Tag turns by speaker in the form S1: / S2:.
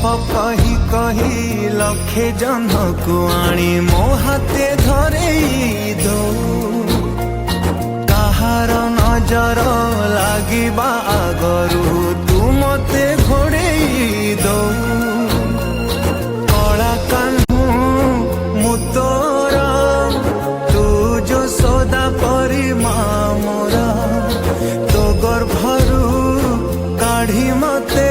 S1: कही कही लखे जन को आनी मो हाथे धरेई दो कहार नजर लागिबा आगरू तू मते घोड़ेई दो कला कान्हू मु तोर तू जो सदा परी मामोरा तो गर्भरू काढ़ी मते